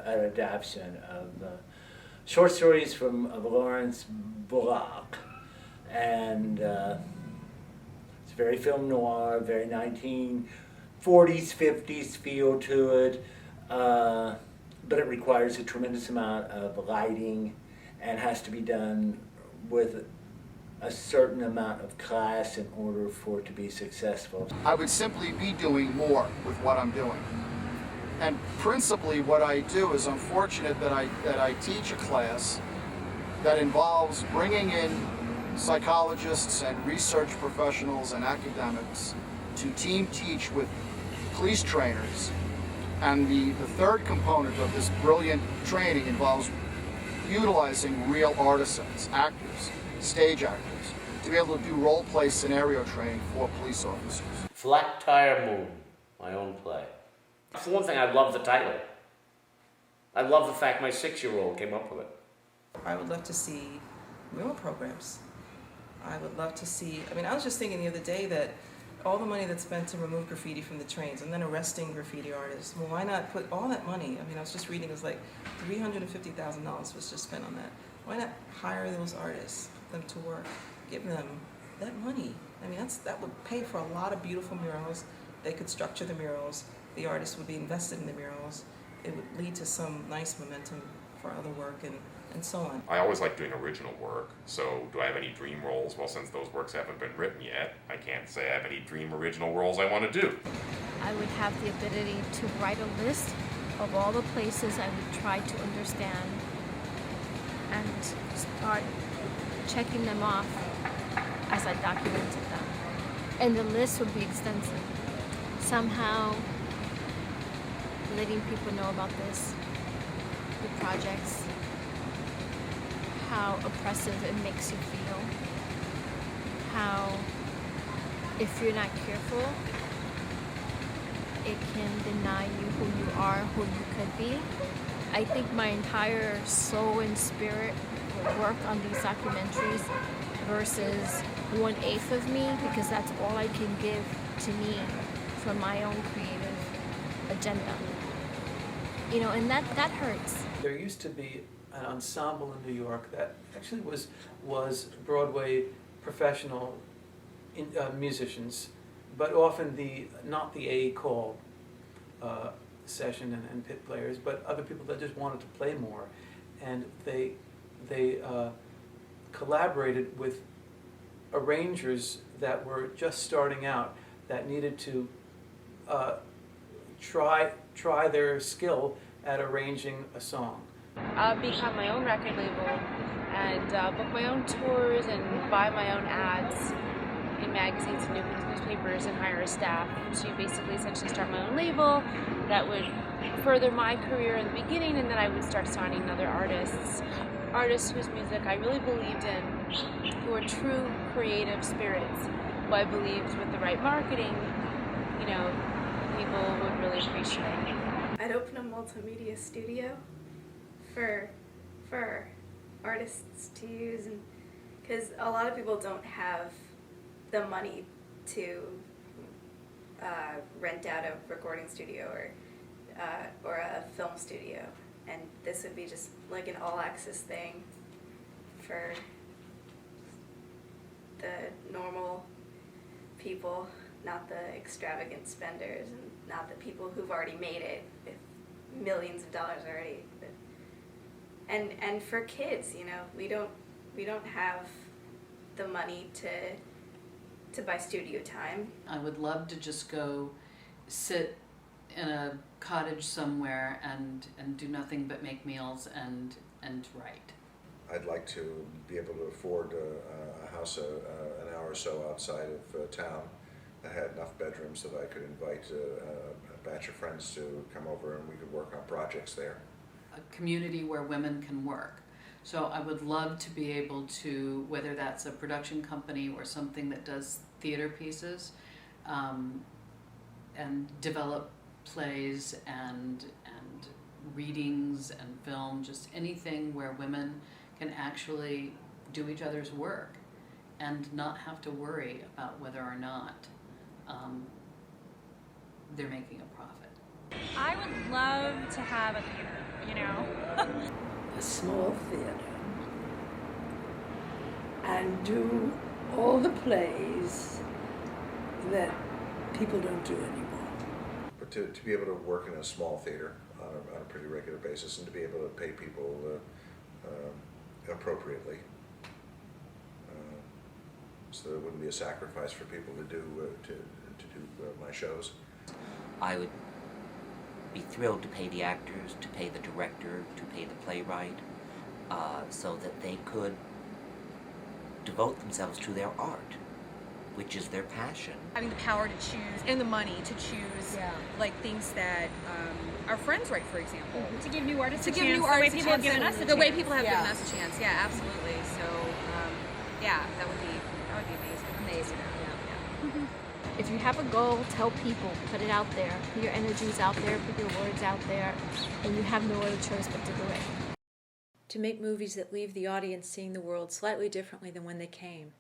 an adaptation of short stories of Lawrence Bullock, and it's very film noir, very 1940s, 50s feel to it, but it requires a tremendous amount of lighting and has to be done with a certain amount of class in order for it to be successful. I would simply be doing more with what I'm doing. And principally what I do is I'm fortunate that I teach a class that involves bringing in psychologists and research professionals and academics to team teach with police trainers. And the third component of this brilliant training involves utilizing real artisans, actors, stage actors, to be able to do role-play scenario training for police officers. Flat Tire Moon, my own play. For one thing, I love the title. I love the fact my 6-year-old came up with it. I would love to see mural programs. I would love to see, I was just thinking the other day that all the money that's spent to remove graffiti from the trains and then arresting graffiti artists, well, why not put all that money, I was just reading, it was like $350,000 was just spent on that. Why not hire those artists, put them to work, give them that money? That would pay for a lot of beautiful murals. They could structure the murals. The artists would be invested in the murals. It would lead to some nice momentum for other work and so on. I always like doing original work, so do I have any dream roles? Well, since those works haven't been written yet, I can't say I have any dream original roles I want to do. I would have the ability to write a list of all the places I would try to understand and start checking them off as I documented them. And the list would be extensive. Somehow letting people know about this, the projects, how oppressive it makes you feel, how if you're not careful, it can deny you who you are, who you could be. I think my entire soul and spirit will work on these documentaries versus 1/8 of me, because that's all I can give to me from my own creative agenda. And that hurts. There used to be an ensemble in New York that actually was Broadway professional musicians, but often not the A-call session and pit players, but other people that just wanted to play more, and they collaborated with arrangers that were just starting out, that needed to try their skill at arranging a song. Become my own record label and book my own tours and buy my own ads in magazines and newspapers and hire a staff to basically essentially start my own label that would further my career in the beginning, and then I would start signing other artists whose music I really believed in, who are true creative spirits, who I believed with the right marketing, people would really appreciate. I'd open a multimedia studio for artists to use, and because a lot of people don't have the money to rent out a recording studio or a film studio, and this would be just like an all-access thing for the normal people, not the extravagant spenders, and not the people who've already made it with millions of dollars already. And for kids, we don't have the money to buy studio time. I would love to just go sit in a cottage somewhere and do nothing but make meals and write. I'd like to be able to afford a house an hour or so outside of town that had enough bedrooms that I could invite a batch of friends to come over and we could work on projects there. A community where women can work. So I would love to be able to, whether that's a production company or something that does theater pieces, and develop plays and readings and film, just anything where women can actually do each other's work and not have to worry about whether or not they're making a profit. I would love to have a theater, you know? A small theater and do all the plays that people don't do anymore. But to be able to work in a small theater on a pretty regular basis and to be able to pay people appropriately, so that it wouldn't be a sacrifice for people to do my shows. I would be thrilled to pay the actors, to pay the director, to pay the playwright, so that they could devote themselves to their art, which is their passion. Having the power to choose and the money to choose, like things that our friends write, for example. To give new artists To a give chance, new the way artists a people have chance, given us a the way chance. people have given us a chance. Yeah, absolutely. So, yeah, that would be amazing. Amazing. Yeah. If you have a goal, tell people, put it out there. Put your energies out there, put your words out there, and you have no other choice but to do it. To make movies that leave the audience seeing the world slightly differently than when they came.